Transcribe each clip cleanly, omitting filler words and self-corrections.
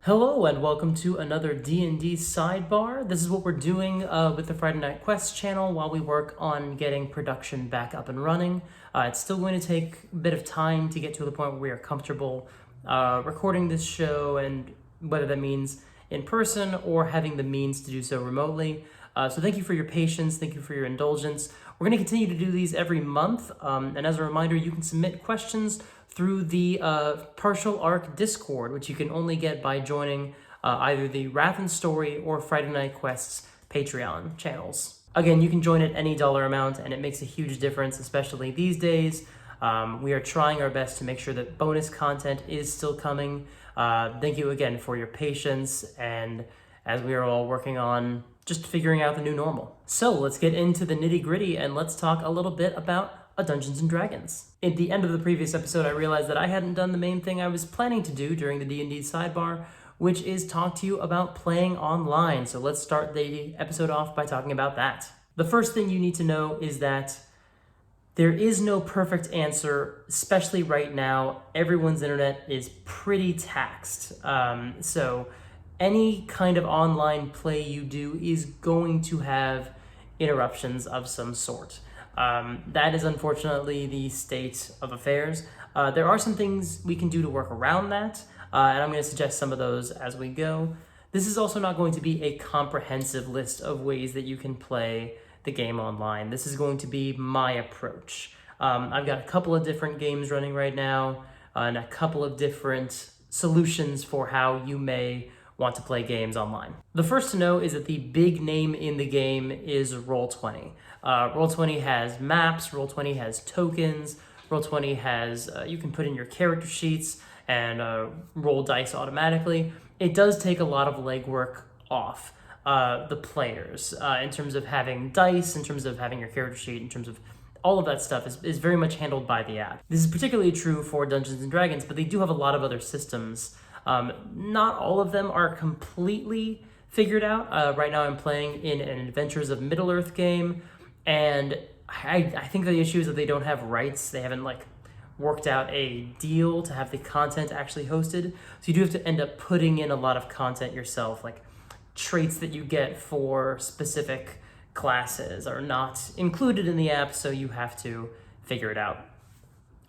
Hello and welcome to another D&D Sidebar. This is what we're doing with the Friday Night Quests channel while we work on getting production back up and running. It's still going to take a bit of time to get to the point where we are comfortable recording this show, and whether that means in person or having the means to do so remotely. So thank you for your patience, thank you for your indulgence. We're going to continue to do these every month, and as a reminder, you can submit questions through the Partial Arc Discord, which you can only get by joining either the Wrath and Story or Friday Night Quests Patreon channels. Again, you can join at any dollar amount, and it makes a huge difference, especially these days. We are trying our best to make sure that bonus content is still coming. Thank you again for your patience, and as we are all working on just figuring out the new normal. So let's get into the nitty-gritty, and let's talk a little bit about Dungeons & Dragons. At the end of the previous episode, I realized that I hadn't done the main thing I was planning to do during the D&D sidebar, which is talk to you about playing online. So let's start the episode off by talking about that. The first thing you need to know is that there is no perfect answer, especially right now. Everyone's internet is pretty taxed. So any kind of online play you do is going to have interruptions of some sort. That is unfortunately the state of affairs. There are some things we can do to work around that, and I'm going to suggest some of those as we go. This is also not going to be a comprehensive list of ways that you can play the game online. This is going to be my approach. I've got a couple of different games running right now, and a couple of different solutions for how you may want to play games online. The first to know is that the big name in the game is Roll20. Roll20 has maps, Roll20 has tokens, Roll20 has, you can put in your character sheets and roll dice automatically. It does take a lot of legwork off the players in terms of having dice, in terms of having your character sheet, in terms of all of that stuff is very much handled by the app. This is particularly true for Dungeons & Dragons, but they do have a lot of other systems. Not all of them are completely figured out. Right now I'm playing in an Adventures of Middle-earth game, and I think the issue is that they don't have rights. They haven't worked out a deal to have the content actually hosted. So you do have to end up putting in a lot of content yourself, like traits that you get for specific classes are not included in the app, so you have to figure it out.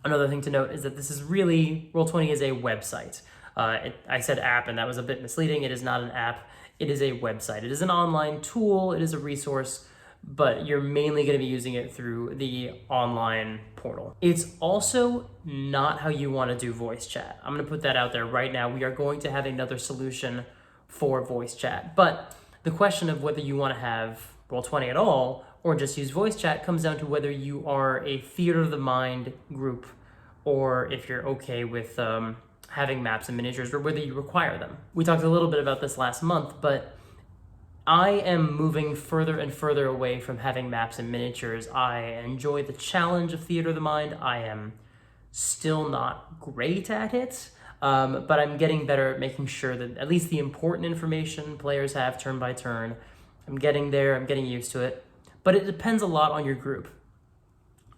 Another thing to note is that this is really, Roll20 is a website. I said app, and that was a bit misleading. It is not an app. It is a website. It is an online tool. It is a resource, but you're mainly going to be using it through the online portal. It's also not how you want to do voice chat. I'm going to put that out there right now. We are going to have another solution for voice chat, but the question of whether you want to have Roll20 at all or just use voice chat comes down to whether you are a theater of the mind group or if you're okay with having maps and miniatures, or whether you require them. We talked a little bit about this last month, but I am moving further and further away from having maps and miniatures. I enjoy the challenge of theater of the mind. I am still not great at it, but I'm getting better at making sure that at least the important information players have turn by turn. I'm getting there, I'm getting used to it, but it depends a lot on your group.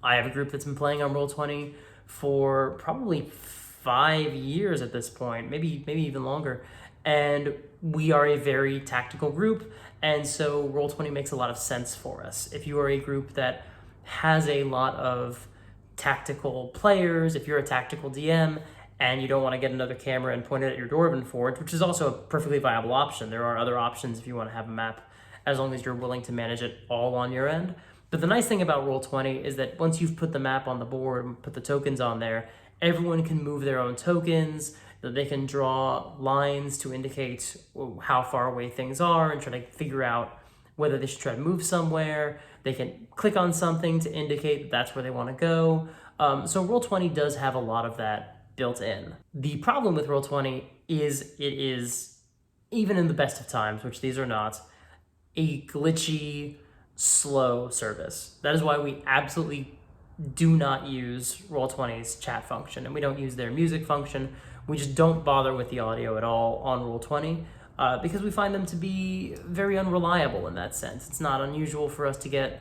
I have a group that's been playing on Roll20 for probably 5 years at this point, maybe even longer, and we are a very tactical group, and so Roll20 makes a lot of sense for us. If you are a group that has a lot of tactical players, if you're a tactical DM and you don't want to get another camera and point it at your Dwarven Forge, which is also a perfectly viable option. There are other options if you want to have a map, as long as you're willing to manage it all on your end. But the nice thing about Roll20 is that once you've put the map on the board and put the tokens on there, everyone can move their own tokens, that they can draw lines to indicate how far away things are and try to figure out whether they should try to move somewhere. They can click on something to indicate that that's where they want to go. So Roll20 does have a lot of that built in. The problem with Roll20 is it is, even in the best of times, which these are not, a glitchy, slow service. That is why we absolutely do not use Roll20's chat function, and we don't use their music function. We just don't bother with the audio at all on Roll20 because we find them to be very unreliable in that sense. It's not unusual for us to get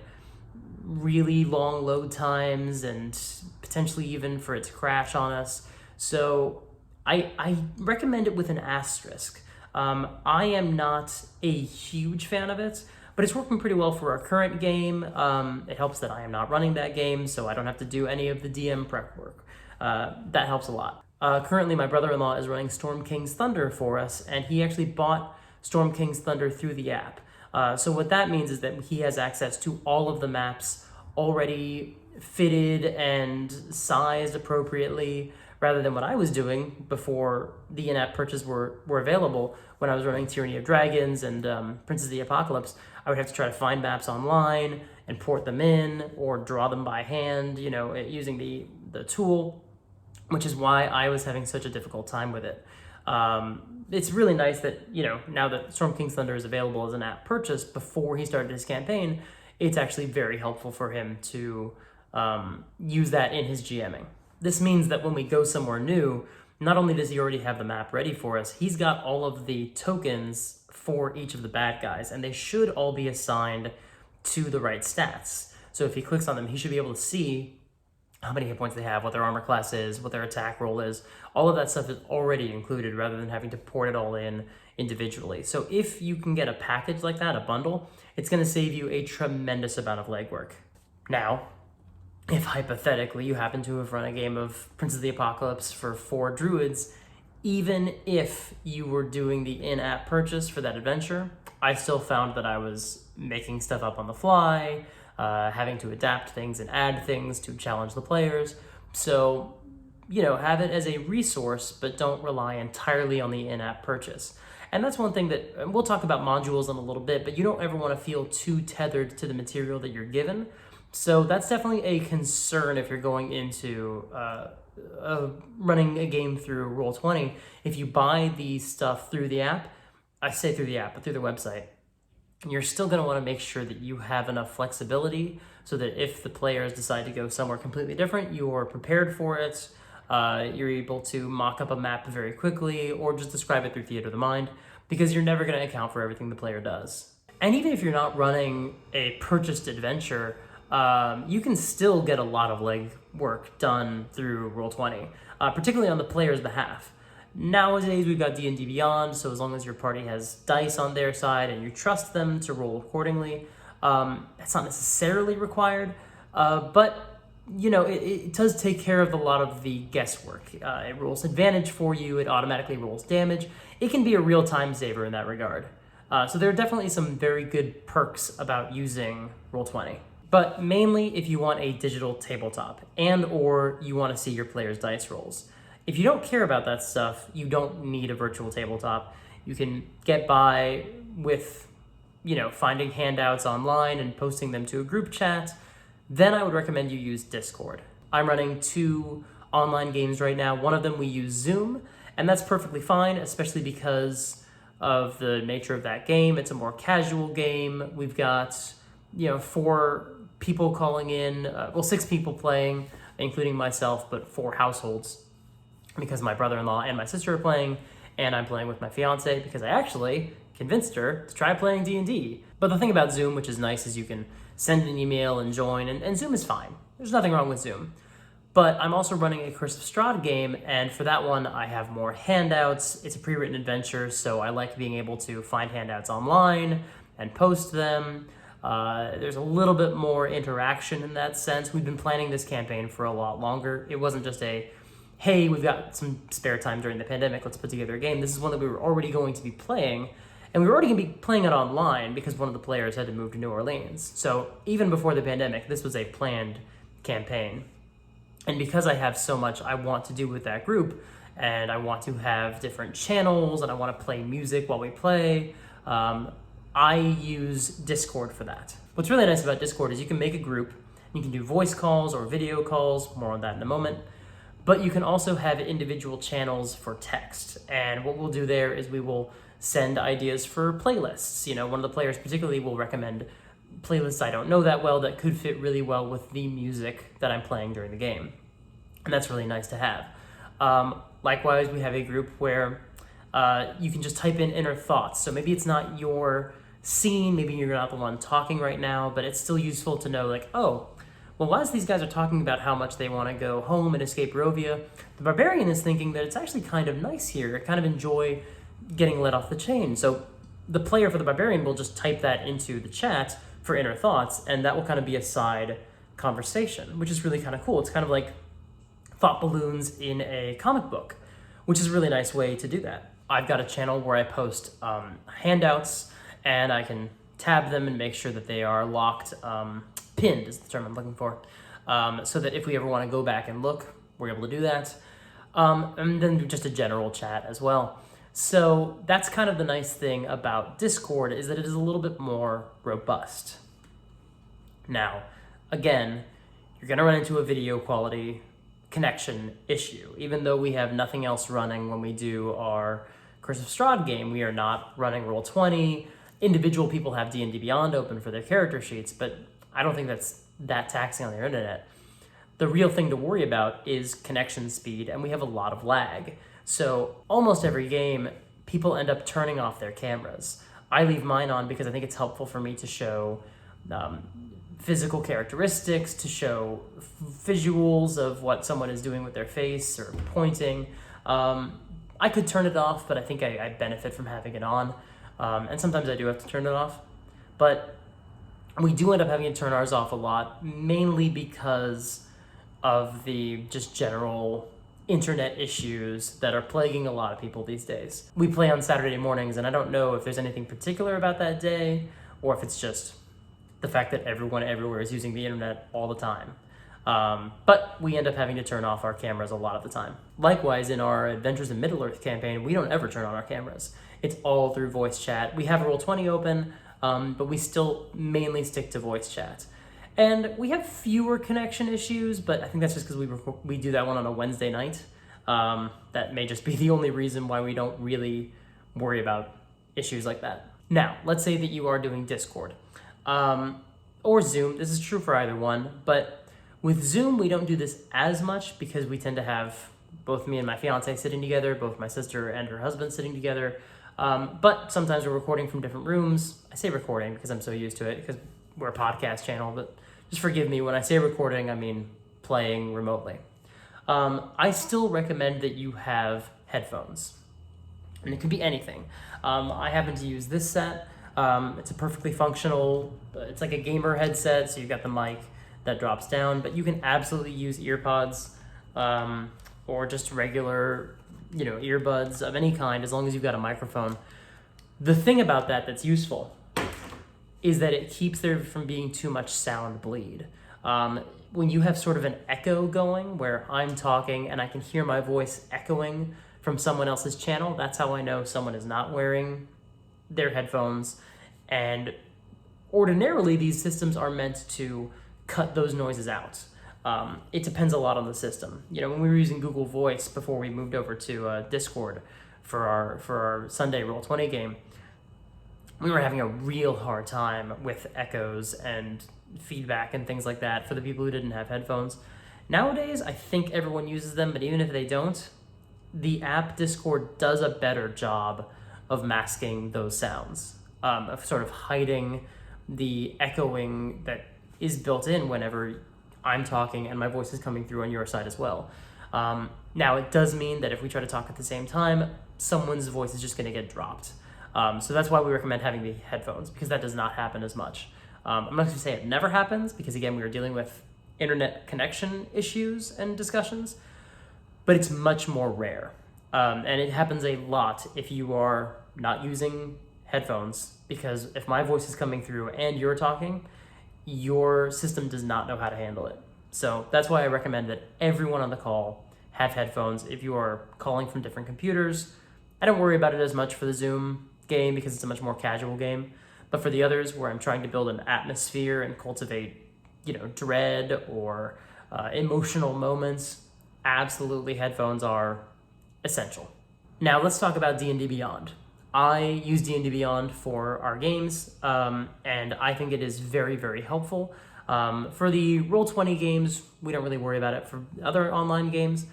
really long load times and potentially even for it to crash on us. So I recommend it with an asterisk. I am not a huge fan of it, but it's working pretty well for our current game. It helps that I am not running that game, so I don't have to do any of the DM prep work. That helps a lot. Currently, my brother-in-law is running Storm King's Thunder for us, and he actually bought Storm King's Thunder through the app. So what that means is that he has access to all of the maps already fitted and sized appropriately, rather than what I was doing before the in-app purchases were available. When I was running Tyranny of Dragons and Princes of the Apocalypse, I would have to try to find maps online and port them in or draw them by hand, using the tool, which is why I was having such a difficult time with it. It's really nice that, now that Storm King's Thunder is available as an app purchase before he started his campaign, it's actually very helpful for him to use that in his GMing. This means that when we go somewhere new, not only does he already have the map ready for us, he's got all of the tokens for each of the bad guys, and they should all be assigned to the right stats. So if he clicks on them, he should be able to see how many hit points they have, what their armor class is, what their attack roll is. All of that stuff is already included rather than having to port it all in individually. So if you can get a package like that, a bundle, it's going to save you a tremendous amount of legwork. Now, if hypothetically you happen to have run a game of Princes of the Apocalypse for 4 druids, even if you were doing the in-app purchase for that adventure, I still found that I was making stuff up on the fly, having to adapt things and add things to challenge the players. So, have it as a resource, but don't rely entirely on the in-app purchase. And that's one thing that, we'll talk about modules in a little bit, but you don't ever want to feel too tethered to the material that you're given. So that's definitely a concern if you're going into running a game through Roll20. If you buy the stuff through the app, I say through the app, but through the website, you're still going to want to make sure that you have enough flexibility so that if the players decide to go somewhere completely different, you're prepared for it. You're able to mock up a map very quickly or just describe it through theater of the mind, because you're never going to account for everything the player does. And even if you're not running a purchased adventure, you can still get a lot of leg work done through Roll20, particularly on the player's behalf. Nowadays, we've got D&D Beyond, so as long as your party has dice on their side and you trust them to roll accordingly, that's not necessarily required, but it does take care of a lot of the guesswork. It rolls advantage for you, it automatically rolls damage. It can be a real time saver in that regard. So there are definitely some very good perks about using Roll20. But mainly if you want a digital tabletop and or you want to see your players' dice rolls. If you don't care about that stuff, you don't need a virtual tabletop. You can get by with, finding handouts online and posting them to a group chat. Then I would recommend you use Discord. I'm running 2 online games right now. One of them we use Zoom, and that's perfectly fine, especially because of the nature of that game. It's a more casual game. We've got, 4 people calling in, 6 people playing, including myself, but 4 households, because my brother-in-law and my sister are playing, and I'm playing with my fiance because I actually convinced her to try playing D&D. But the thing about Zoom, which is nice, is you can send an email and join, and Zoom is fine. There's nothing wrong with Zoom. But I'm also running a Curse of Strahd game, and for that one, I have more handouts. It's a pre-written adventure, so I like being able to find handouts online and post them. There's a little bit more interaction in that sense. We've been planning this campaign for a lot longer. It wasn't just hey, we've got some spare time during the pandemic, let's put together a game. This is one that we were already going to be playing, and we were already going to be playing it online because one of the players had to move to New Orleans. So even before the pandemic, this was a planned campaign. And because I have so much I want to do with that group, and I want to have different channels, and I want to play music while we play, I use Discord for that. What's really nice about Discord is you can make a group, you can do voice calls or video calls, more on that in a moment, but you can also have individual channels for text. And what we'll do there is we will send ideas for playlists. One of the players particularly will recommend playlists I don't know that well that could fit really well with the music that I'm playing during the game. And that's really nice to have. Likewise, we have a group where you can just type in inner thoughts. So maybe it's not your scene, maybe you're not the one talking right now, but it's still useful to know, as these guys are talking about how much they want to go home and escape Rovia, the barbarian is thinking that it's actually kind of nice here. I kind of enjoy getting let off the chain. So the player for the barbarian will just type that into the chat for inner thoughts, and that will kind of be a side conversation, which is really kind of cool. It's kind of like thought balloons in a comic book, which is a really nice way to do that. I've got a channel where I post handouts, and I can tab them and make sure that they are locked, pinned is the term I'm looking for, so that if we ever want to go back and look, we're able to do that. And then just a general chat as well. So that's kind of the nice thing about Discord, is that it is a little bit more robust. Now, again, you're going to run into a video quality connection issue. Even though we have nothing else running when we do our Curse of Strahd game, we are not running Roll20. Individual people have D&D Beyond open for their character sheets, but I don't think that's that taxing on their internet. The real thing to worry about is connection speed, and we have a lot of lag. So almost every game, people end up turning off their cameras. I leave mine on because I think it's helpful for me to show physical characteristics, to show visuals of what someone is doing with their face or pointing. I could turn it off, but I think I benefit from having it on. And sometimes I do have to turn it off. But we do end up having to turn ours off a lot, mainly because of the just general internet issues that are plaguing a lot of people these days. We play on Saturday mornings, and I don't know if there's anything particular about that day, or if it's just the fact that everyone everywhere is using the internet all the time. But we end up having to turn off our cameras a lot of the time. Likewise, in our Adventures in Middle-earth campaign, we don't ever turn on our cameras. It's all through voice chat. We have Roll20 open, but we still mainly stick to voice chat. And we have fewer connection issues, but I think that's just because we do that one on a Wednesday night. That may just be the only reason why we don't really worry about issues like that. Now, let's say that you are doing Discord or Zoom. This is true for either one, but with Zoom, we don't do this as much because we tend to have both me and my fiance sitting together, both my sister and her husband sitting together. But sometimes we're recording from different rooms. I say recording because I'm so used to it because we're a podcast channel, but just forgive me. When I say recording, I mean playing remotely. I still recommend that you have headphones, and it could be anything. I happen to use this set. It's a perfectly functional, it's like a gamer headset, so you've got the mic that drops down, but you can absolutely use earpods or just regular, earbuds of any kind, as long as you've got a microphone. The thing about that that's useful is that it keeps there from being too much sound bleed. When you have sort of an echo going, where I'm talking and I can hear my voice echoing from someone else's channel, that's how I know someone is not wearing their headphones. And ordinarily, these systems are meant to cut those noises out. It depends a lot on the system. When we were using Google Voice before we moved over to Discord for our Sunday Roll20 game, we were having a real hard time with echoes and feedback and things like that for the people who didn't have headphones. Nowadays, I think everyone uses them, but even if they don't, the app Discord does a better job of masking those sounds, of sort of hiding the echoing that is built in whenever I'm talking and my voice is coming through on your side as well. Now, it does mean that if we try to talk at the same time, someone's voice is just going to get dropped. So that's why we recommend having the headphones, because that does not happen as much. I'm not going to say it never happens, because again, we are dealing with internet connection issues and discussions, but it's much more rare. And it happens a lot if you are not using headphones, because if my voice is coming through and you're talking, your system does not know how to handle it. So that's why I recommend that everyone on the call have headphones. If you are calling from different computers, I don't worry about it as much for the Zoom game because it's a much more casual game. But for the others, where I'm trying to build an atmosphere and cultivate, dread or emotional moments, absolutely headphones are essential. Now let's talk about D&D Beyond. I use D&D Beyond for our games, and I think it is very, very helpful. For the Roll20 games, we don't really worry about it. For other online games,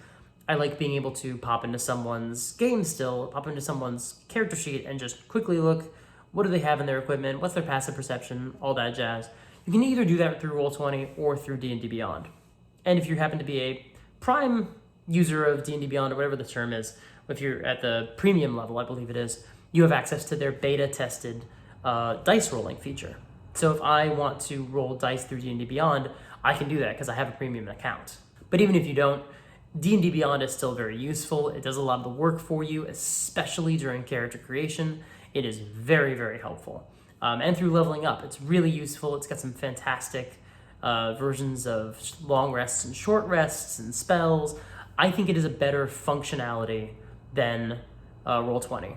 I like being able to pop into someone's game still, pop into someone's character sheet and just quickly look, what do they have in their equipment, what's their passive perception, all that jazz. You can either do that through Roll20 or through D&D Beyond. And if you happen to be a Prime user of D&D Beyond, or whatever the term is, if you're at the premium level, I believe it is, you have access to their beta tested dice rolling feature. So if I want to roll dice through D&D Beyond, I can do that because I have a premium account. But even if you don't, D&D Beyond is still very useful. It does a lot of the work for you, especially during character creation. It is very, very helpful. And through leveling up, it's really useful. It's got some fantastic versions of long rests and short rests and spells. I think it is a better functionality than Roll20.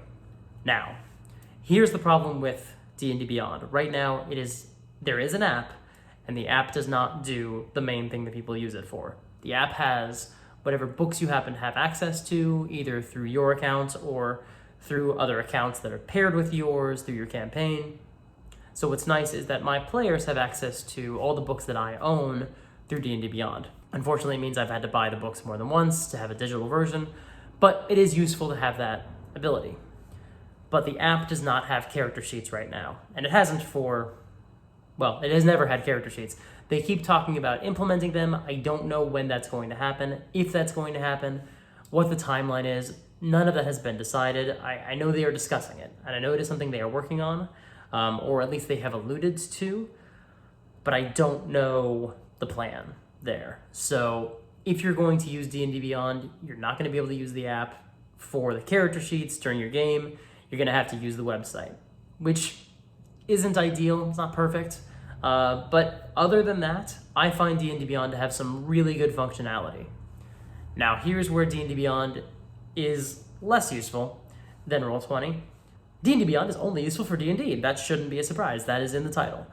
Now, here's the problem with D&D Beyond. Right now, there is an app, and the app does not do the main thing that people use it for. The app has whatever books you happen to have access to, either through your account or through other accounts that are paired with yours through your campaign. So what's nice is that my players have access to all the books that I own through D&D Beyond. Unfortunately, it means I've had to buy the books more than once to have a digital version, but it is useful to have that ability. But the app does not have character sheets right now, and it hasn't it has never had character sheets. They keep talking about implementing them. I don't know when that's going to happen, if that's going to happen, what the timeline is. None of that has been decided. I know they are discussing it, and I know it is something they are working on, or at least they have alluded to, but I don't know the plan there. So if you're going to use D&D Beyond, you're not going to be able to use the app for the character sheets during your game. You're going to have to use the website, which isn't ideal. It's not perfect. But other than that, I find D&D Beyond to have some really good functionality. Now, here's where D&D Beyond is less useful than Roll20. D&D Beyond is only useful for D&D. That shouldn't be a surprise. That is in the title.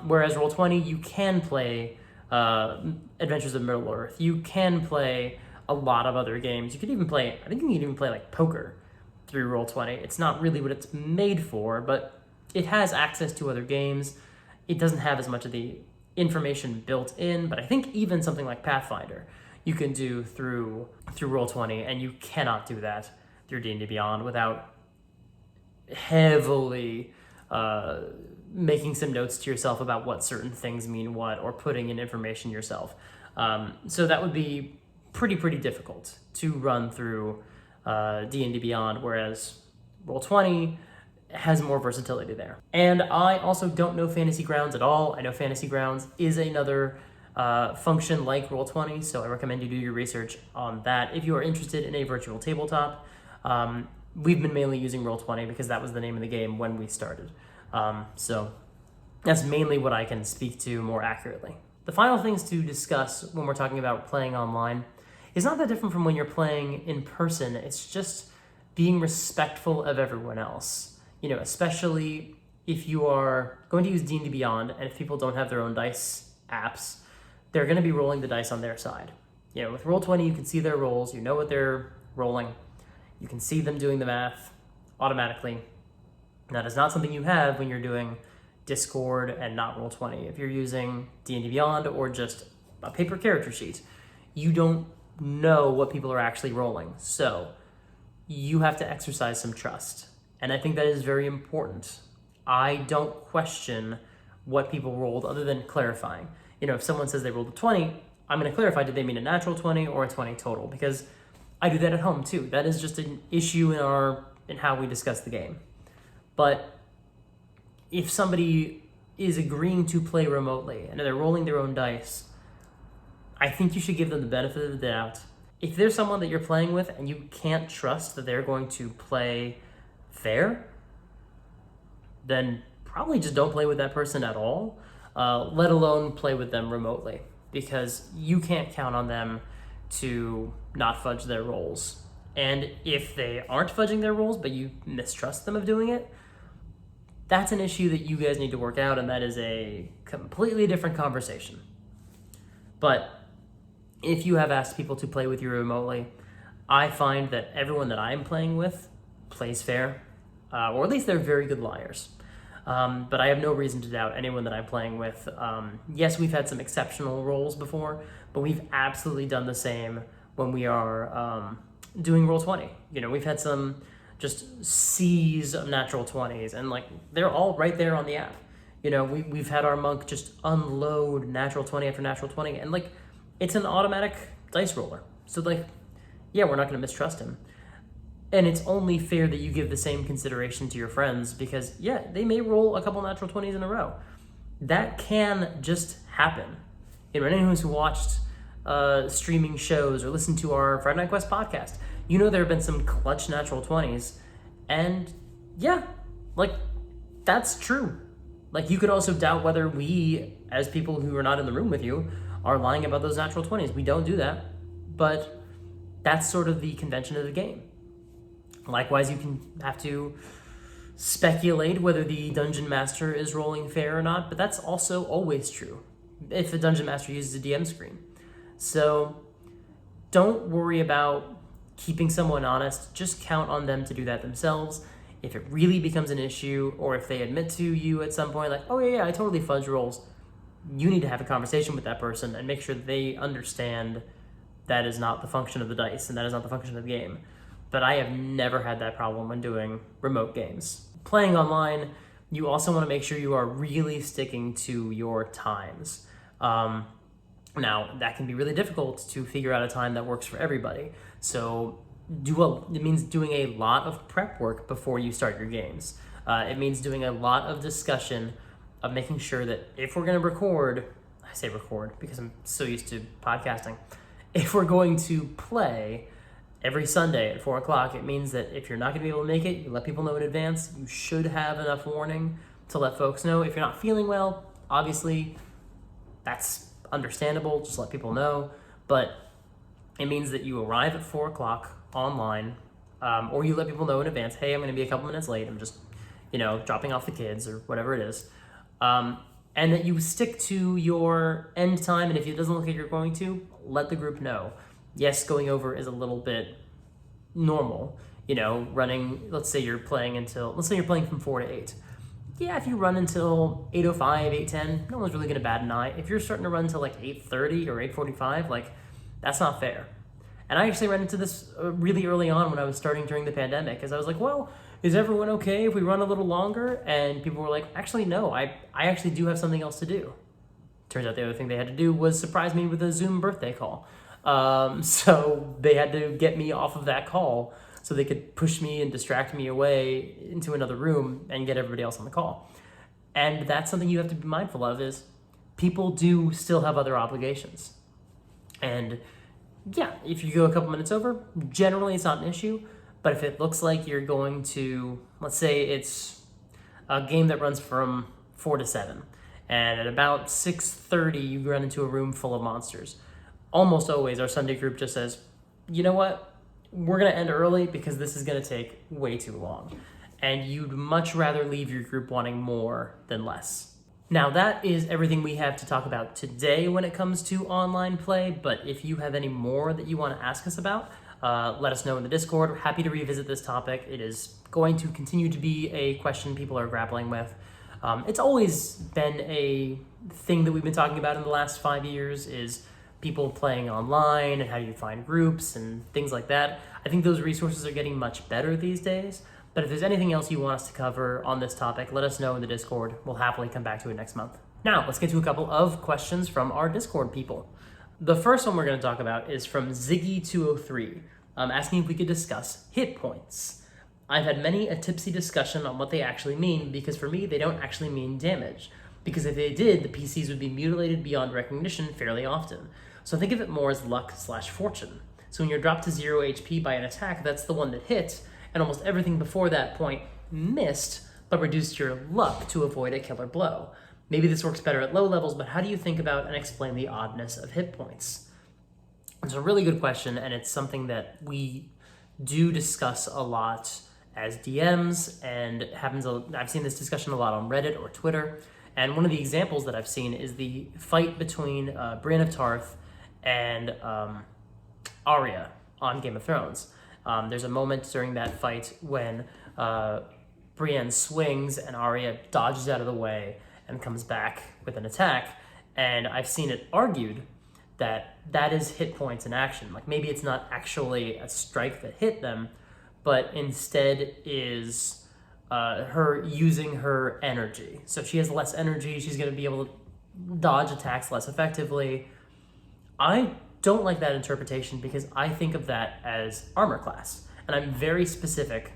Whereas Roll20, you can play Adventures of Middle-earth. You can play a lot of other games. You could even play, I think you can even play like poker through Roll20. It's not really what it's made for, but it has access to other games. It doesn't have as much of the information built in, but I think even something like Pathfinder you can do through Roll20, and you cannot do that through D&D Beyond without heavily making some notes to yourself about what certain things mean what, or putting in information yourself. So that would be pretty difficult to run through D&D Beyond, whereas Roll20 has more versatility there. And I also don't know Fantasy Grounds at all. I know Fantasy Grounds is another function like Roll20, so I recommend you do your research on that if you are interested in a virtual tabletop. We've been mainly using Roll20 because that was the name of the game when we started. So that's mainly what I can speak to more accurately. The final things to discuss when we're talking about playing online is not that different from when you're playing in person. It's just being respectful of everyone else. You know, especially if you are going to use D&D Beyond, and if people don't have their own dice apps, they're going to be rolling the dice on their side. You know, with Roll20, you can see their rolls, you know what they're rolling, you can see them doing the math automatically. That is not something you have when you're doing Discord and not Roll20. If you're using D&D Beyond or just a paper character sheet, you don't know what people are actually rolling. So you have to exercise some trust. And I think that is very important. I don't question what people rolled other than clarifying. You know, if someone says they rolled a 20, I'm going to clarify, did they mean a natural 20 or a 20 total? Because I do that at home too. That is just an issue in how we discuss the game. But if somebody is agreeing to play remotely and they're rolling their own dice, I think you should give them the benefit of the doubt. If there's someone that you're playing with and you can't trust that they're going to play fair, then probably just don't play with that person at all, let alone play with them remotely, because you can't count on them to not fudge their rolls. And if they aren't fudging their rolls, but you mistrust them of doing it, that's an issue that you guys need to work out, and that is a completely different conversation. But if you have asked people to play with you remotely, I find that everyone that I'm playing with plays fair, or at least they're very good liars. But I have no reason to doubt anyone that I'm playing with. Yes, we've had some exceptional rolls before, but we've absolutely done the same when we are doing Roll20. You know, we've had some just seas of natural 20s, and like they're all right there on the app. You know, we've had our monk just unload natural 20 after natural 20, and like it's an automatic dice roller. So like, yeah, we're not going to mistrust him. And it's only fair that you give the same consideration to your friends because, yeah, they may roll a couple natural 20s in a row. That can just happen. Anyone who's watched streaming shows or listened to our Friday Night Quest podcast, you know there have been some clutch natural 20s. And yeah, like, that's true. Like, you could also doubt whether we, as people who are not in the room with you, are lying about those natural 20s. We don't do that. But that's sort of the convention of the game. Likewise, you can have to speculate whether the dungeon master is rolling fair or not, but that's also always true if the dungeon master uses a DM screen. So don't worry about keeping someone honest. Just count on them to do that themselves. If it really becomes an issue, or if they admit to you at some point, like, oh yeah, I totally fudge rolls, you need to have a conversation with that person and make sure that they understand that is not the function of the dice and that is not the function of the game. But I have never had that problem when doing remote games. Playing online, you also want to make sure you are really sticking to your times. Now, that can be really difficult to figure out a time that works for everybody. So it means doing a lot of prep work before you start your games. It means doing a lot of discussion of making sure that if we're going to record, I say record because I'm so used to podcasting, if we're going to play every Sunday at 4 o'clock, it means that if you're not going to be able to make it, you let people know in advance. You should have enough warning to let folks know. If you're not feeling well, obviously, that's understandable. Just let people know. But it means that you arrive at 4 o'clock online, or you let people know in advance, hey, I'm going to be a couple minutes late. I'm just, dropping off the kids or whatever it is. And that you stick to your end time. And if it doesn't look like you're going to, let the group know. Yes, going over is a little bit normal, running, let's say you're playing from 4 to 8. Yeah, if you run until 8:05, 8:10, no one's really gonna bat an eye. If you're starting to run until like 8:30 or 8:45, like, that's not fair. And I actually ran into this really early on when I was starting during the pandemic, because I was like, well, is everyone okay if we run a little longer? And people were like, actually, no, I actually do have something else to do. Turns out the other thing they had to do was surprise me with a Zoom birthday call. So they had to get me off of that call so they could push me and distract me away into another room and get everybody else on the call. And that's something you have to be mindful of, is people do still have other obligations. And yeah, if you go a couple minutes over, generally it's not an issue. But if it looks like you're going to, let's say it's a game that runs from 4 to 7, and at about 6:30 you run into a room full of monsters. Almost always our Sunday group just says, you know what, we're going to end early because this is going to take way too long. And you'd much rather leave your group wanting more than less. Now, that is everything we have to talk about today when it comes to online play, but if you have any more that you want to ask us about, let us know in the Discord. We're happy to revisit this topic. It is going to continue to be a question people are grappling with. It's always been a thing that we've been talking about in the last 5 years, is people playing online and how do you find groups and things like that. I think those resources are getting much better these days. But if there's anything else you want us to cover on this topic, let us know in the Discord. We'll happily come back to it next month. Now, let's get to a couple of questions from our Discord people. The first one we're going to talk about is from Ziggy203, asking if we could discuss hit points. I've had many a tipsy discussion on what they actually mean, because for me, they don't actually mean damage. Because if they did, the PCs would be mutilated beyond recognition fairly often. So think of it more as luck/fortune. So when you're dropped to 0 HP by an attack, that's the one that hit, and almost everything before that point missed, but reduced your luck to avoid a killer blow. Maybe this works better at low levels, but how do you think about and explain the oddness of hit points? It's a really good question, and it's something that we do discuss a lot as DMs, and I've seen this discussion a lot on Reddit or Twitter. And one of the examples that I've seen is the fight between Brienne of Tarth and Arya on Game of Thrones. There's a moment during that fight when Brienne swings and Arya dodges out of the way and comes back with an attack. And I've seen it argued that that is hit points in action. Like, maybe it's not actually a strike that hit them, but instead is her using her energy. So if she has less energy, she's going to be able to dodge attacks less effectively. I don't like that interpretation, because I think of that as armor class. and I'm very specific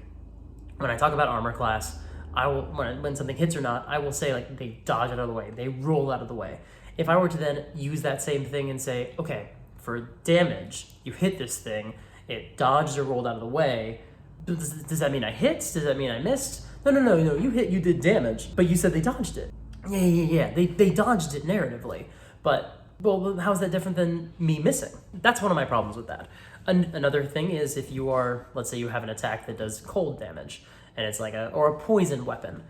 when I talk about armor class. I will, when something hits or not, I will say like they dodge out of the way, they roll out of the way. If I were to then use that same thing and say, okay, for damage, you hit this thing, it dodged or rolled out of the way, does that mean I hit? Does that mean I missed? No, you hit, you did damage, but you said they dodged it. Yeah, they dodged it narratively, but, well, how's that different than me missing? That's one of my problems with that. Another thing is if you are, let's say you have an attack that does cold damage, and it's like or a poison weapon,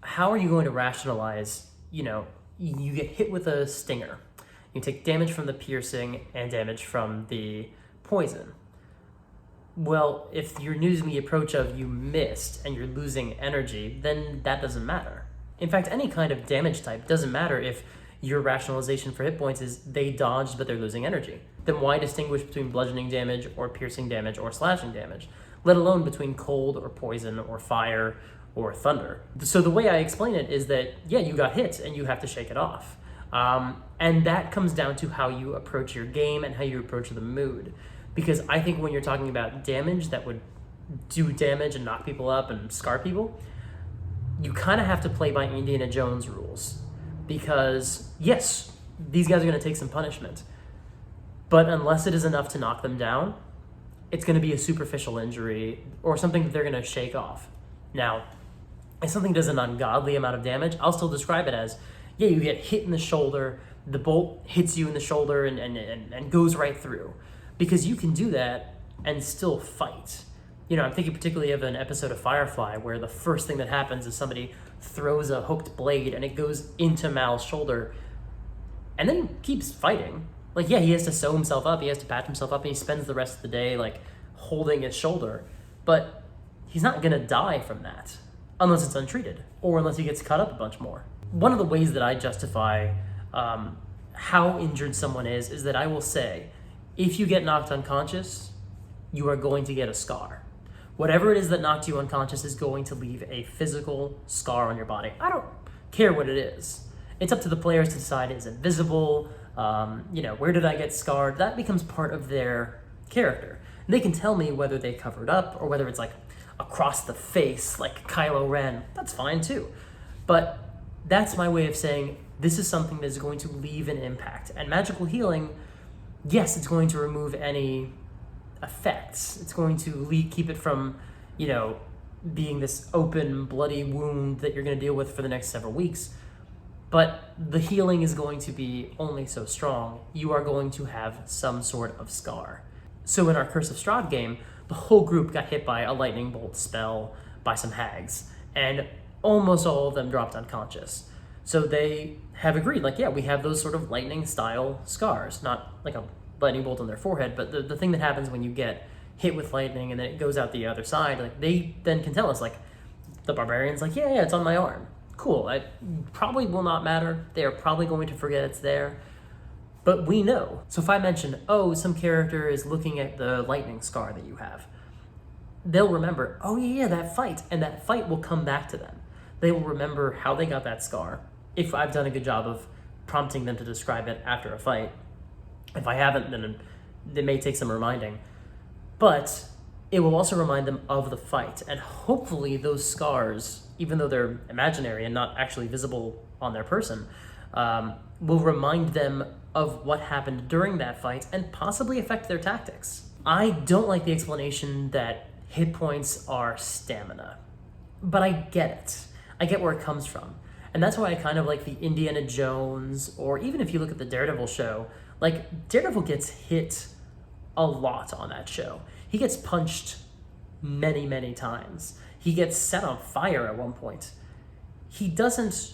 how are you going to rationalize, you get hit with a stinger, you take damage from the piercing and damage from the poison. Well, if you're using the approach of you missed and you're losing energy, then that doesn't matter. In fact, any kind of damage type doesn't matter if your rationalization for hit points is they dodged but they're losing energy. Then why distinguish between bludgeoning damage or piercing damage or slashing damage, let alone between cold or poison or fire or thunder? So the way I explain it is that, yeah, you got hit and you have to shake it off. And that comes down to how you approach your game and how you approach the mood. Because I think when you're talking about damage that would do damage and knock people up and scar people, you kind of have to play by Indiana Jones rules. Because, yes, these guys are going to take some punishment. But unless it is enough to knock them down, it's going to be a superficial injury or something that they're going to shake off. Now, if something does an ungodly amount of damage, I'll still describe it as, yeah, you get hit in the shoulder, the bolt hits you in the shoulder and goes right through. Because you can do that and still fight. I'm thinking particularly of an episode of Firefly where the first thing that happens is somebody throws a hooked blade and it goes into Mal's shoulder and then keeps fighting. Like, yeah, he has to sew himself up, he has to patch himself up, and he spends the rest of the day, like, holding his shoulder. But he's not gonna die from that unless it's untreated or unless he gets cut up a bunch more. One of the ways that I justify how injured someone is that I will say, if you get knocked unconscious, you are going to get a scar. Whatever it is that knocked you unconscious is going to leave a physical scar on your body. I don't care what it is. It's up to the players to decide, is it visible? Where did I get scarred? That becomes part of their character. And they can tell me whether they covered up or whether it's like across the face, like Kylo Ren. That's fine too. But that's my way of saying this is something that is going to leave an impact. And magical healing, yes, it's going to remove any effects. It's going to keep it from, being this open, bloody wound that you're going to deal with for the next several weeks. But the healing is going to be only so strong. You are going to have some sort of scar. So in our Curse of Strahd game, the whole group got hit by a lightning bolt spell by some hags, and almost all of them dropped unconscious. So they have agreed, like, yeah, we have those sort of lightning style scars, not like a lightning bolt on their forehead, but the thing that happens when you get hit with lightning and then it goes out the other side, like they then can tell us, like, the barbarian's like, yeah, it's on my arm. Cool, it probably will not matter. They are probably going to forget it's there, but we know. So if I mention, oh, some character is looking at the lightning scar that you have, they'll remember, oh yeah, that fight, and that fight will come back to them. They will remember how they got that scar, if I've done a good job of prompting them to describe it after a fight. If I haven't, then it may take some reminding. But it will also remind them of the fight, and hopefully those scars, even though they're imaginary and not actually visible on their person, will remind them of what happened during that fight and possibly affect their tactics. I don't like the explanation that hit points are stamina, but I get it. I get where it comes from. And that's why I kind of like the Indiana Jones, or even if you look at the Daredevil show, like Daredevil gets hit a lot on that show. He gets punched many, many times. He gets set on fire at one point. He doesn't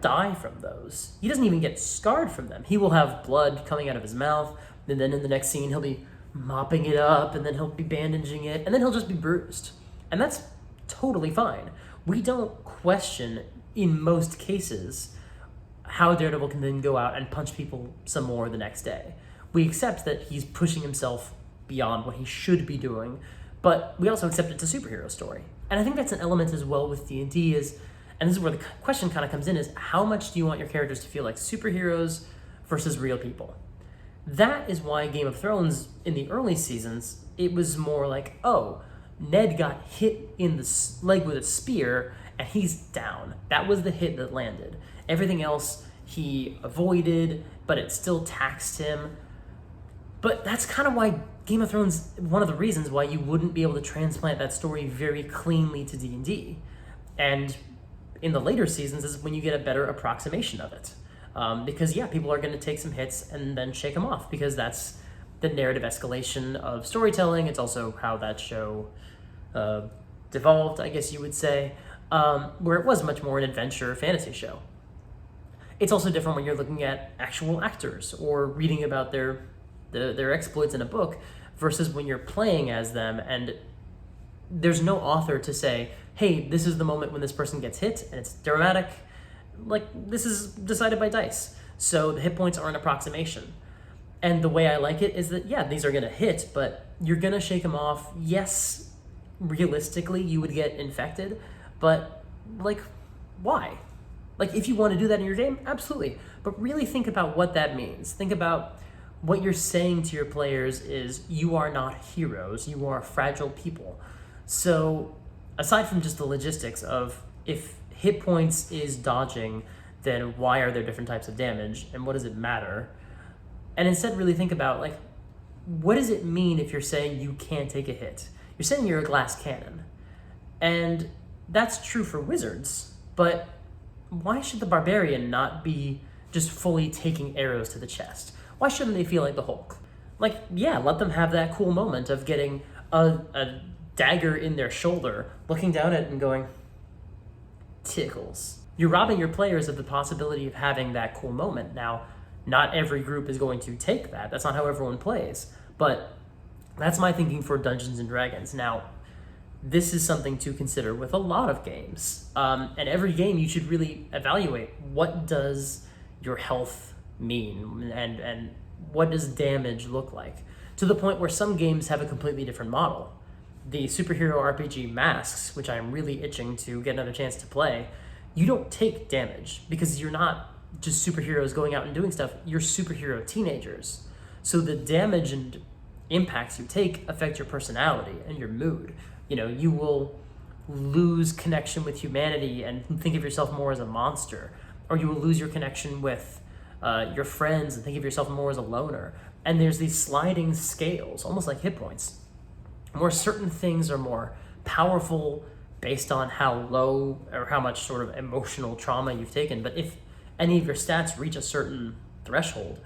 die from those. He doesn't even get scarred from them. He will have blood coming out of his mouth, and then in the next scene he'll be mopping it up, and then he'll be bandaging it, and then he'll just be bruised. And that's totally fine. We don't question, in most cases, how Daredevil can then go out and punch people some more the next day. We accept that he's pushing himself beyond what he should be doing, but we also accept it's a superhero story. And I think that's an element as well with D&D is, and this is where the question kind of comes in, is how much do you want your characters to feel like superheroes versus real people? That is why Game of Thrones, in the early seasons, it was more like, oh, Ned got hit in the leg with a spear, and he's down. That was the hit that landed. Everything else he avoided, but it still taxed him. But that's kind of why Game of Thrones, one of the reasons why you wouldn't be able to transplant that story very cleanly to D&D. And in the later seasons is when you get a better approximation of it. Because yeah, people are going to take some hits and then shake them off, because that's the narrative escalation of storytelling. It's also how that show devolved, I guess you would say, where it was much more an adventure fantasy show. It's also different when you're looking at actual actors or reading about their exploits in a book versus when you're playing as them, and there's no author to say, hey, this is the moment when this person gets hit and it's dramatic. Like, this is decided by dice. So the hit points are an approximation. And the way I like it is that, yeah, these are going to hit, but you're going to shake them off. Yes, realistically, you would get infected, but, like, why? Like, if you want to do that in your game, absolutely. But really think about what that means. Think about what you're saying to your players is, you are not heroes. You are fragile people. So aside from just the logistics of, if hit points is dodging, then why are there different types of damage, and what does it matter? And instead really think about, like, what does it mean if you're saying you can't take a hit? You're saying you're a glass cannon. And that's true for wizards, but why should the barbarian not be just fully taking arrows to the chest? Why shouldn't they feel like the Hulk? Like, yeah, let them have that cool moment of getting a dagger in their shoulder, looking down at it and going, tickles. You're robbing your players of the possibility of having that cool moment. Now, not every group is going to take that. That's not how everyone plays. But that's my thinking for Dungeons & Dragons. Now, this is something to consider with a lot of games. And every game you should really evaluate, what does your health mean, and what does damage look like? To the point where some games have a completely different model. The superhero RPG Masks, which I'm really itching to get another chance to play, you don't take damage because you're not just superheroes going out and doing stuff. You're superhero teenagers. So the damage and impacts you take affect your personality and your mood. You know, you will lose connection with humanity and think of yourself more as a monster, or you will lose your connection with your friends and think of yourself more as a loner. And there's these sliding scales, almost like hit points, where certain things are more powerful based on how low or how much sort of emotional trauma you've taken. But if any of your stats reach a certain threshold,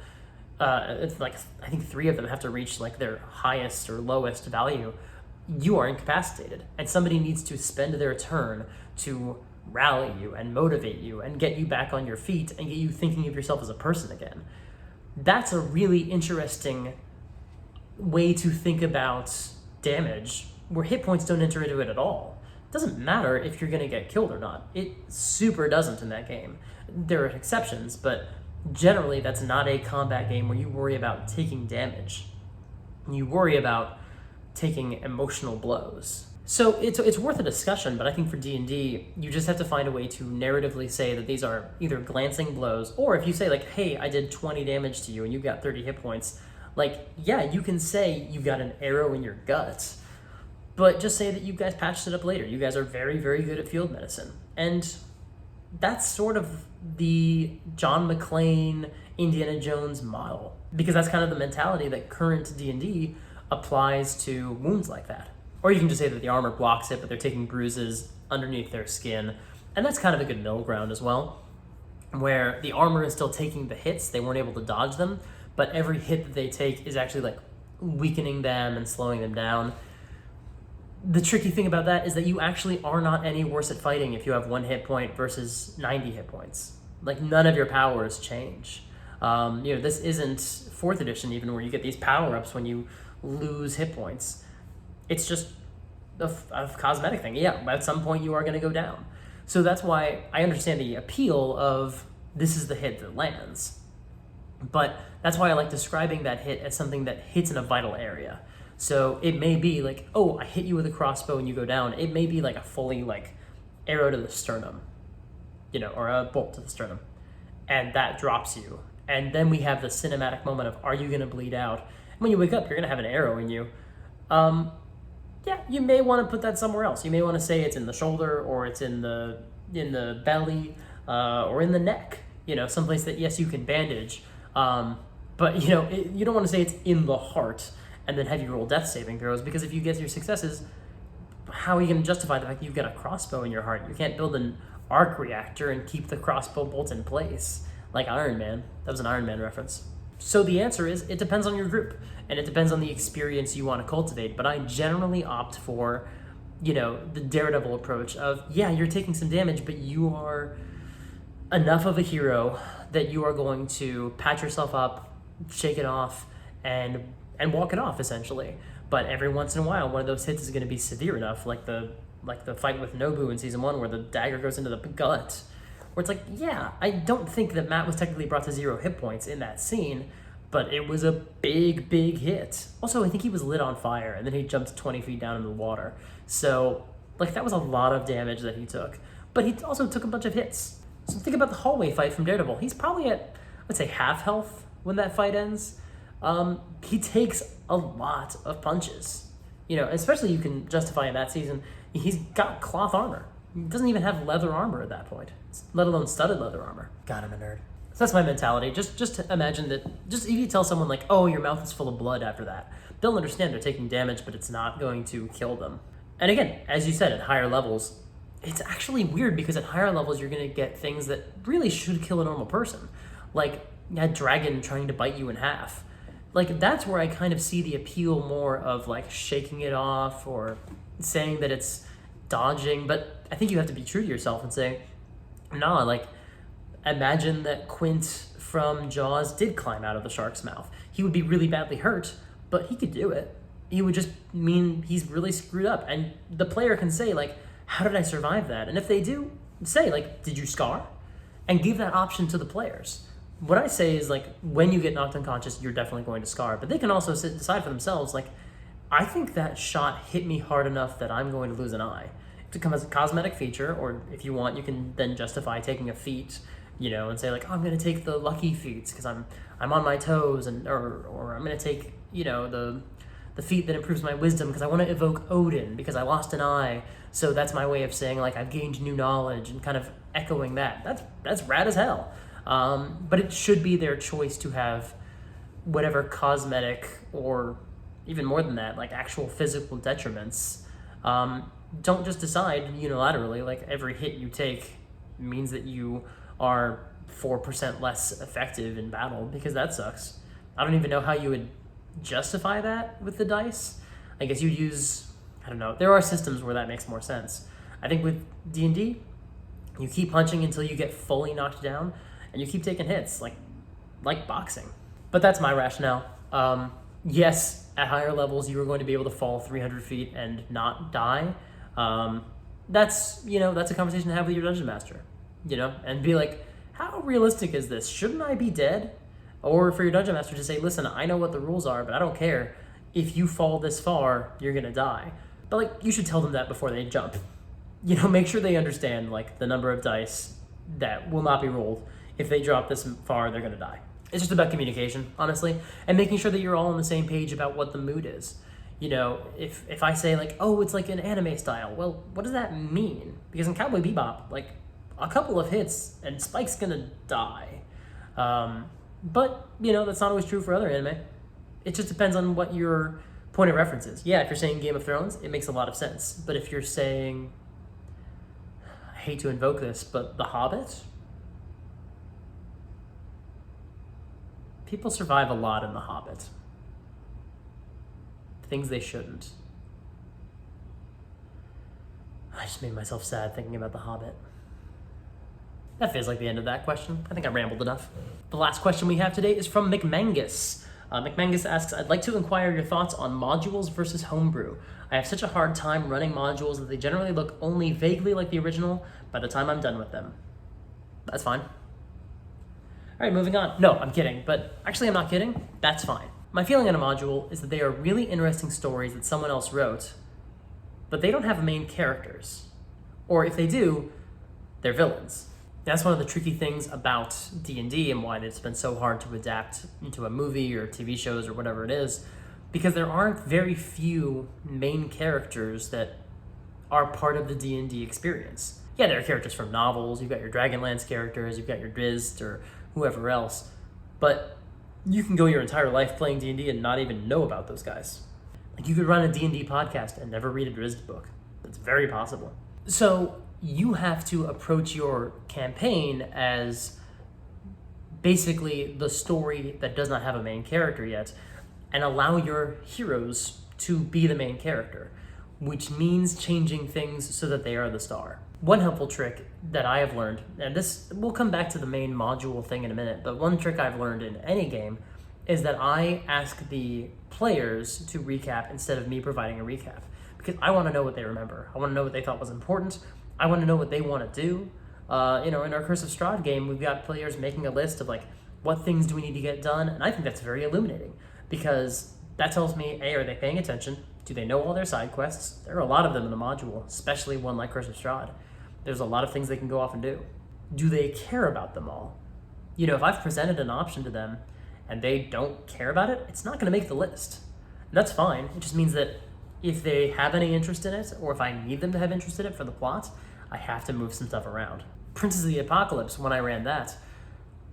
it's like, I think 3 of them have to reach like their highest or lowest value, you are incapacitated. And somebody needs to spend their turn to rally you and motivate you and get you back on your feet and get you thinking of yourself as a person again. That's a really interesting way to think about damage, where hit points don't enter into it at all. It doesn't matter if you're going to get killed or not. It super doesn't in that game. There are exceptions, but generally that's not a combat game where you worry about taking damage. You worry about taking emotional blows. So it's worth a discussion, but I think for D&D, you just have to find a way to narratively say that these are either glancing blows, or if you say like, hey, I did 20 damage to you and you got 30 hit points, like, yeah, you can say you got an arrow in your gut, but just say that you guys patched it up later. You guys are very, very good at field medicine. And that's sort of the John McClane, Indiana Jones model, because that's kind of the mentality that current D&D applies to wounds like that. Or you can just say that the armor blocks it, but they're taking bruises underneath their skin. And that's kind of a good middle ground as well, where the armor is still taking the hits. They weren't able to dodge them, but every hit that they take is actually like weakening them and slowing them down. The tricky thing about that is that you actually are not any worse at fighting if you have 1 hit point versus 90 hit points. Like, none of your powers change. This isn't 4th edition even, where you get these power-ups when you lose hit points. It's just a cosmetic thing. Yeah, at some point you are going to go down. So that's why I understand the appeal of this is the hit that lands. But that's why I like describing that hit as something that hits in a vital area. So it may be like, oh, I hit you with a crossbow and you go down. It may be like a fully like arrow to the sternum, or a bolt to the sternum. And that drops you. And then we have the cinematic moment of, are you going to bleed out? And when you wake up, you're going to have an arrow in you. yeah, you may want to put that somewhere else. You may want to say it's in the shoulder, or it's in the belly, or in the neck. Someplace that, yes, you can bandage, but you don't want to say it's in the heart and then have you roll death saving throws, because if you get your successes, how are you going to justify the fact that you've got a crossbow in your heart? You can't build an arc reactor and keep the crossbow bolts in place like Iron Man. That was an Iron Man reference. So the answer is, it depends on your group, and it depends on the experience you want to cultivate. But I generally opt for, the Daredevil approach of, yeah, you're taking some damage, but you are enough of a hero that you are going to patch yourself up, shake it off, and walk it off, essentially. But every once in a while, one of those hits is going to be severe enough, like the fight with Nobu in season 1, where the dagger goes into the gut, where it's like, yeah, I don't think that Matt was technically brought to 0 hit points in that scene, but it was a big, big hit. Also, I think he was lit on fire, and then he jumped 20 feet down into the water. So, that was a lot of damage that he took. But he also took a bunch of hits. So think about the hallway fight from Daredevil. He's probably at, let's say, half health when that fight ends. He takes a lot of punches. Especially you can justify in that season, he's got cloth armor. He doesn't even have leather armor at that point, let alone studded leather armor. God, I'm a nerd. So that's my mentality. Just imagine that, just if you tell someone like, oh, your mouth is full of blood after that, they'll understand they're taking damage, but it's not going to kill them. And again, as you said, at higher levels, it's actually weird, because at higher levels, you're going to get things that really should kill a normal person. Like a dragon trying to bite you in half. That's where I kind of see the appeal more of, shaking it off or saying that it's dodging. But I think you have to be true to yourself and say, nah, imagine that Quint from Jaws did climb out of the shark's mouth. He would be really badly hurt, but he could do it. He would just mean he's really screwed up. And the player can say, how did I survive that? And if they do, say, did you scar? And give that option to the players. What I say is, when you get knocked unconscious, you're definitely going to scar. But they can also decide for themselves, I think that shot hit me hard enough that I'm going to lose an eye. To come as a cosmetic feature, or if you want, you can then justify taking a feat, and say, I'm going to take the lucky feats because I'm on my toes, or I'm going to take, the feat that improves my wisdom because I want to evoke Odin because I lost an eye. So that's my way of saying, I've gained new knowledge and kind of echoing that. That's rad as hell. But it should be their choice to have whatever cosmetic, or even more than that, actual physical detriments. Don't just decide unilaterally, every hit you take means that you are 4% less effective in battle, because that sucks. I don't even know how you would justify that with the dice. I guess you'd use, I don't know, there are systems where that makes more sense. I think with D&D, you keep punching until you get fully knocked down, and you keep taking hits, like boxing. But that's my rationale. Yes, at higher levels, you are going to be able to fall 300 feet and not die. That's a conversation to have with your dungeon master, and be like, how realistic is this? Shouldn't I be dead? Or for your dungeon master to say, listen, I know what the rules are, but I don't care. If you fall this far, you're gonna die. But you should tell them that before they jump. Make sure they understand the number of dice that will not be rolled. If they drop this far, they're gonna die. It's just about communication, honestly, and making sure that you're all on the same page about what the mood is. If I say oh, it's an anime style, well, what does that mean? Because in Cowboy Bebop, a couple of hits and Spike's gonna die. But that's not always true for other anime. It just depends on what your point of reference is. Yeah, if you're saying Game of Thrones, it makes a lot of sense. But if you're saying, I hate to invoke this, but The Hobbit, people survive a lot in The Hobbit. Things they shouldn't. I just made myself sad thinking about The Hobbit. That feels like the end of that question. I think I rambled enough. The last question we have today is from McMangus. McMangus asks, I'd like to inquire your thoughts on modules versus homebrew. I have such a hard time running modules that they generally look only vaguely like the original by the time I'm done with them. That's fine. All right, moving on. No, I'm kidding, but actually I'm not kidding. That's fine. My feeling on a module is that they are really interesting stories that someone else wrote, but they don't have main characters. Or if they do, they're villains. That's one of the tricky things about D&D and why it's been so hard to adapt into a movie or TV shows or whatever it is. because there aren't very few main characters that are part of the D&D experience. Yeah, there are characters from novels, you've got your Dragonlance characters, you've got your Drizzt or whoever else, but you can go your entire life playing D&D and not even know about those guys. Like, you could run a D&D podcast and never read a Drizzt book. That's very possible. So you have to approach your campaign as basically the story that does not have a main character yet, and allow your heroes to be the main character, which means changing things so that they are the star. One helpful trick that I have learned, and this, we'll come back to the main module thing in a minute, but one trick I've learned in any game is that I ask the players to recap instead of me providing a recap, because I want to know what they remember. I want to know what they thought was important. I want to know what they want to do. In our Curse of Strahd game, we've got players making a list of like, what things do we need to get done? And I think that's very illuminating, because that tells me, A, are they paying attention? Do they know all their side quests? There are a lot of them in the module, especially one like Curse of Strahd. There's a lot of things they can go off and do. Do they care about them all? If I've presented an option to them and they don't care about it, it's not going to make the list. And that's fine. It just means that if they have any interest in it, or if I need them to have interest in it for the plot, I have to move some stuff around. Princes of the Apocalypse, when I ran that,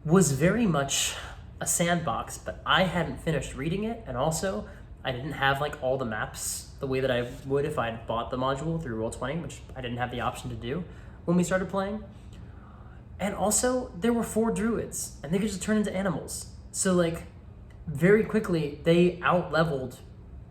was very much a sandbox, but I hadn't finished reading it, and also I didn't have like all the maps the way that I would if I'd bought the module through Roll20, which I didn't have the option to do when we started playing. And also, there were 4 druids, and they could just turn into animals. So like, very quickly, they out-leveled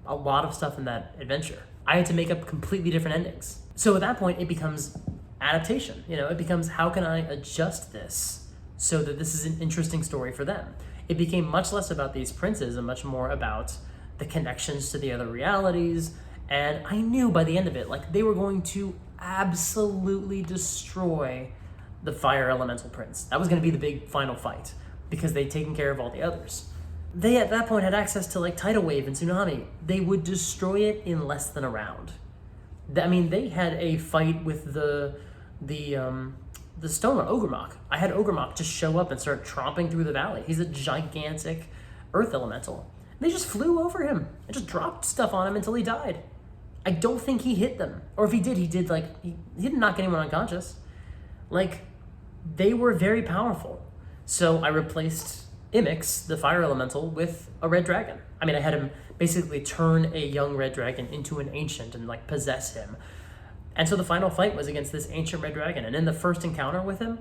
a lot of stuff in that adventure. I had to make up completely different endings. So at that point, it becomes adaptation. It becomes, how can I adjust this so that this is an interesting story for them? It became much less about these princes and much more about the connections to the other realities. And I knew by the end of it, like, they were going to absolutely destroy the fire elemental prince. That was going to be the big final fight, because they'd taken care of all the others. They at that point had access to like tidal wave and tsunami. They would destroy it in less than a round. I mean, they had a fight with the stoner Ogremok. I had Ogremok just show up and start tromping through the valley. He's a gigantic earth elemental. They just flew over him and just dropped stuff on him until he died. I don't think he hit them. Or if he did like, he didn't knock anyone unconscious. Like, they were very powerful. So I replaced Imix, the fire elemental, with a red dragon. I mean, I had him basically turn a young red dragon into an ancient and like possess him. And so the final fight was against this ancient red dragon. And in the first encounter with him,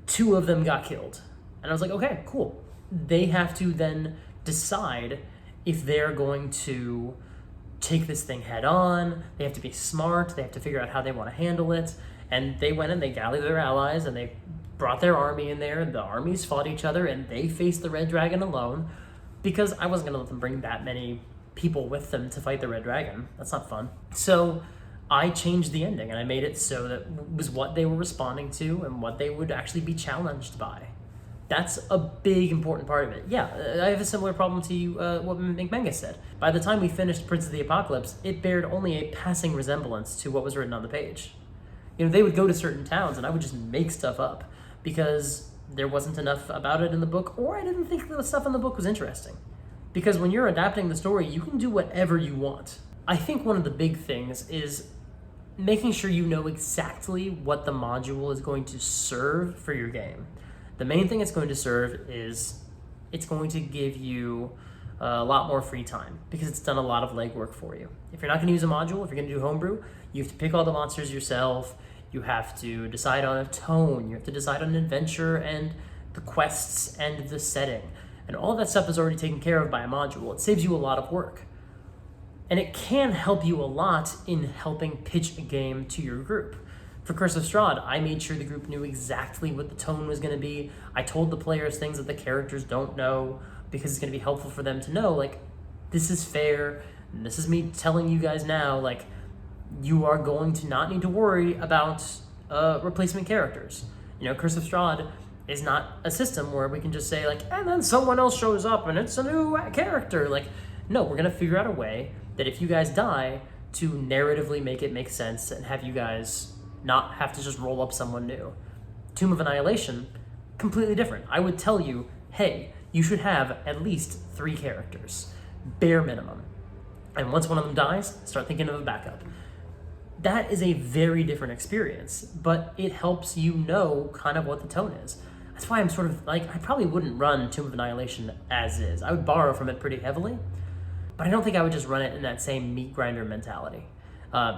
2 of them got killed. And I was like, okay, cool. They have to then decide if they're going to take this thing head on. They have to be smart. They have to figure out how they want to handle it. And they went and they gathered their allies and they brought their army in there. The armies fought each other and they faced the red dragon alone, because I wasn't going to let them bring that many people with them to fight the red dragon. That's not fun. So I changed the ending and I made it so that it was what they were responding to and what they would actually be challenged by. That's a big important part of it. Yeah, I have a similar problem to what McMangus said. By the time we finished Prince of the Apocalypse, it bared only a passing resemblance to what was written on the page. They would go to certain towns and I would just make stuff up because there wasn't enough about it in the book, or I didn't think the stuff in the book was interesting. Because when you're adapting the story, you can do whatever you want. I think one of the big things is making sure you know exactly what the module is going to serve for your game. The main thing it's going to serve is it's going to give you a lot more free time, because it's done a lot of legwork for you. If you're not going to use a module, if you're going to do Homebrew, you have to pick all the monsters yourself. You have to decide on a tone. You have to decide on an adventure and the quests and the setting. And all that stuff is already taken care of by a module. It saves you a lot of work. And it can help you a lot in helping pitch a game to your group. For Curse of Strahd, I made sure the group knew exactly what the tone was going to be. I told the players things that the characters don't know, because it's going to be helpful for them to know, like, this is fair, and this is me telling you guys now, like, you are going to not need to worry about replacement characters. Curse of Strahd is not a system where we can just say, like, and then someone else shows up and it's a new character. Like, no, we're going to figure out a way that if you guys die, to narratively make it make sense and have you guys not have to just roll up someone new. Tomb of Annihilation, completely different. I would tell you, hey, you should have at least 3 characters. bare minimum. And once one of them dies, start thinking of a backup. That is a very different experience, but it helps you know kind of what the tone is. That's why I'm sort of like, I probably wouldn't run Tomb of Annihilation as is. I would borrow from it pretty heavily, but I don't think I would just run it in that same meat grinder mentality,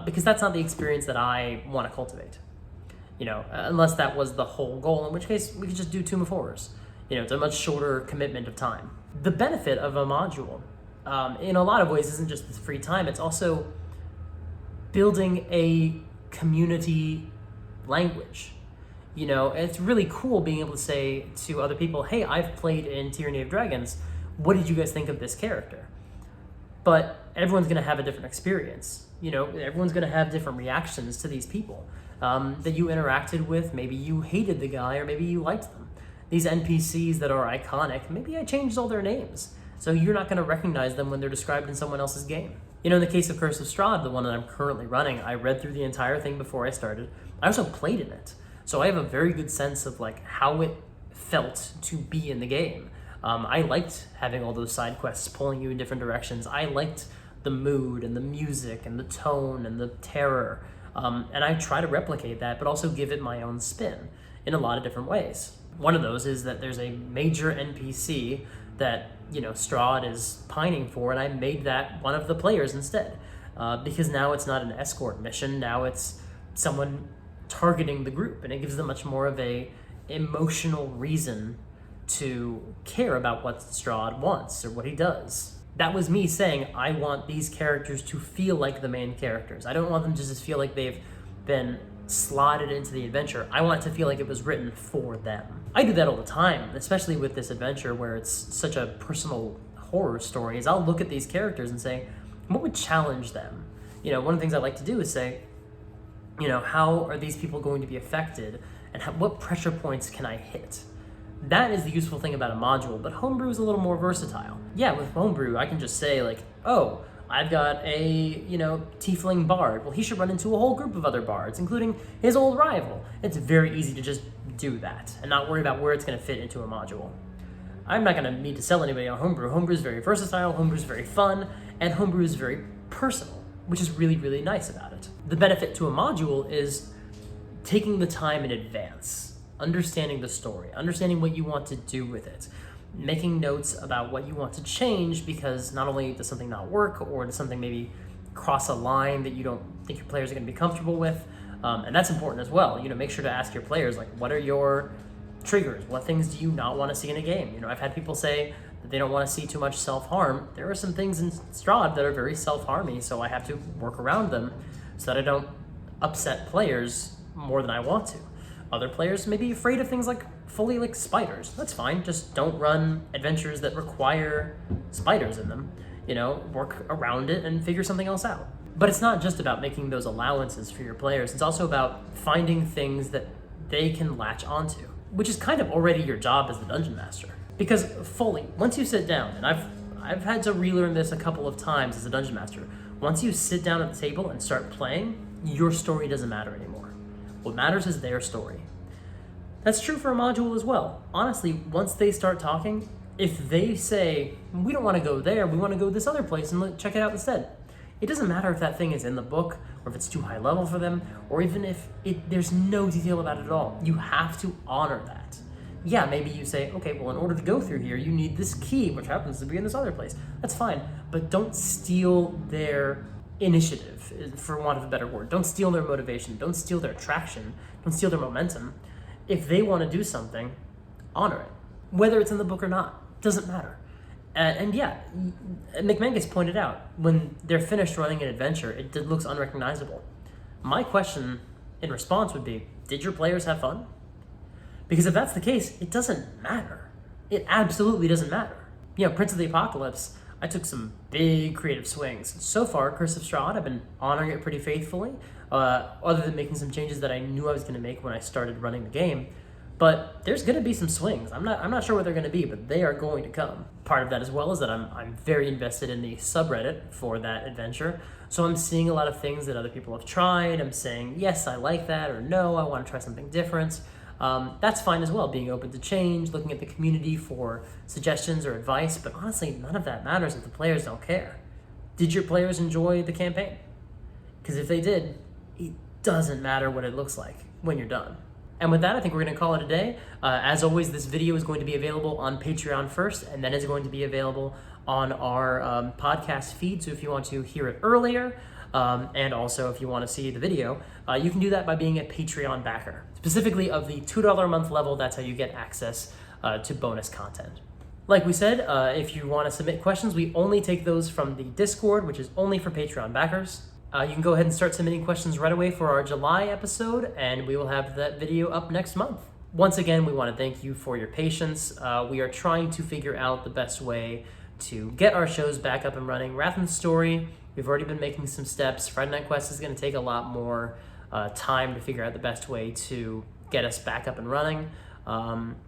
because that's not the experience that I want to cultivate. Unless that was the whole goal, in which case we could just do Tomb of Horrors. It's a much shorter commitment of time. The benefit of a module, in a lot of ways, isn't just the free time, it's also building a community language. It's really cool being able to say to other people, hey, I've played in Tyranny of Dragons. What did you guys think of this character? But everyone's going to have a different experience. Everyone's going to have different reactions to these people that you interacted with. Maybe you hated the guy, or maybe you liked them. These NPCs that are iconic, maybe I changed all their names, so you're not going to recognize them when they're described in someone else's game. In the case of Curse of Strahd, the one that I'm currently running, I read through the entire thing before I started. I also played in it, so I have a very good sense of how it felt to be in the game. I liked having all those side quests pulling you in different directions. I liked the mood and the music and the tone and the terror. And I try to replicate that, but also give it my own spin in a lot of different ways. One of those is that there's a major NPC that, Strahd is pining for, and I made that one of the players instead. Because now it's not an escort mission, now it's someone targeting the group, and it gives them much more of a emotional reason to care about what Strahd wants or what he does. That was me saying, I want these characters to feel like the main characters. I don't want them to just feel like they've been slotted into the adventure. I want it to feel like it was written for them. I do that all the time, especially with this adventure where it's such a personal horror story, is I'll look at these characters and say, what would challenge them? One of the things I like to do is say, how are these people going to be affected, and what pressure points can I hit? That is the useful thing about a module, but Homebrew is a little more versatile. Yeah, with Homebrew, I can just say oh, I've got a, tiefling bard. Well, he should run into a whole group of other bards, including his old rival. It's very easy to just do that and not worry about where it's going to fit into a module. I'm not going to need to sell anybody on Homebrew. Homebrew is very versatile, Homebrew is very fun, and Homebrew is very personal, which is really, really nice about it. The benefit to a module is taking the time in advance, understanding the story, understanding what you want to do with it, making notes about what you want to change, because not only does something not work, or does something maybe cross a line that you don't think your players are going to be comfortable with, and that's important as well. Make sure to ask your players, what are your triggers? What things do you not want to see in a game? I've had people say that they don't want to see too much self-harm. There are some things in Strahd that are very self-harmy, so I have to work around them so that I don't upset players more than I want to. Other players may be afraid of things fully spiders. That's fine. Just don't run adventures that require spiders in them. Work around it and figure something else out. But it's not just about making those allowances for your players. It's also about finding things that they can latch onto, which is kind of already your job as the dungeon master. Because fully, once you sit down, and I've had to relearn this a couple of times as a dungeon master, once you sit down at the table and start playing, your story doesn't matter anymore. What matters is their story. That's true for a module as well. Honestly, once they start talking, if they say, we don't want to go there, we want to go this other place and check it out instead. It doesn't matter if that thing is in the book, or if it's too high level for them, or even if there's no detail about it at all. You have to honor that. Yeah, maybe you say, okay, well, in order to go through here, you need this key, which happens to be in this other place. That's fine, but don't steal their initiative, for want of a better word. Don't steal their motivation. Don't steal their traction. Don't steal their momentum. If they want to do something, honor it. Whether it's in the book or not, doesn't matter. And yeah, McMangus pointed out, when they're finished running an adventure, it looks unrecognizable. My question in response would be, did your players have fun? Because if that's the case, it doesn't matter. It absolutely doesn't matter. Prince of the Apocalypse, I took some big creative swings. So far, Curse of Strahd, I've been honoring it pretty faithfully, other than making some changes that I knew I was going to make when I started running the game. But there's going to be some swings. I'm not sure what they're going to be, but they are going to come. Part of that as well is that I'm very invested in the subreddit for that adventure. So I'm seeing a lot of things that other people have tried. I'm saying, yes, I like that, or no, I want to try something different. that's fine as well, being open to change, looking at the community for suggestions or advice, but honestly, none of that matters if the players don't care. Did your players enjoy the campaign? Because if they did, it doesn't matter what it looks like when you're done. And with that, I think we're going to call it a day. As always, this video is going to be available on Patreon first, and then it's going to be available on our podcast feed. So if you want to hear it earlier, and also if you want to see the video, you can do that by being a Patreon backer. Specifically of the $2 a month level, that's how you get access to bonus content. Like we said, if you want to submit questions, we only take those from the Discord, which is only for Patreon backers. You can go ahead and start submitting questions right away for our July episode, and we will have that video up next month. Once again, we want to thank you for your patience. We are trying to figure out the best way to get our shows back up and running. Wrath and Story, we've already been making some steps. Friday Night Quest is going to take a lot more time to figure out the best way to get us back up and running.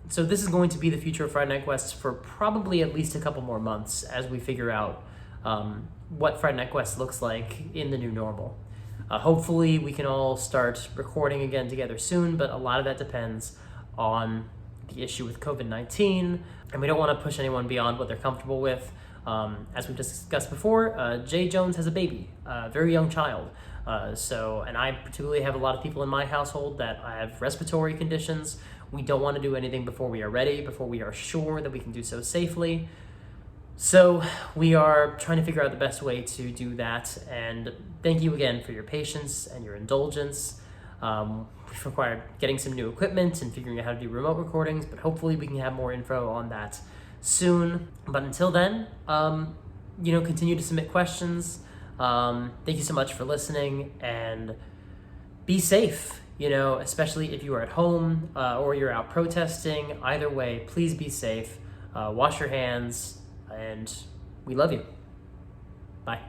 So this is going to be the future of Friday Night Quests for probably at least a couple more months as we figure out what Friday Night Quest looks like in the new normal. Hopefully we can all start recording again together soon, but a lot of that depends on the issue with COVID-19, and we don't want to push anyone beyond what they're comfortable with. As we've discussed before, Jay Jones has a baby, a very young child. And I particularly have a lot of people in my household that have respiratory conditions. We don't want to do anything before we are ready, before we are sure that we can do so safely. So we are trying to figure out the best way to do that, and thank you again for your patience and your indulgence. We've required getting some new equipment and figuring out how to do remote recordings, but hopefully we can have more info on that soon. But until then, continue to submit questions. Thank you so much for listening, and be safe, especially if you are at home or you're out protesting. Either way, please be safe, wash your hands, and we love you. Bye.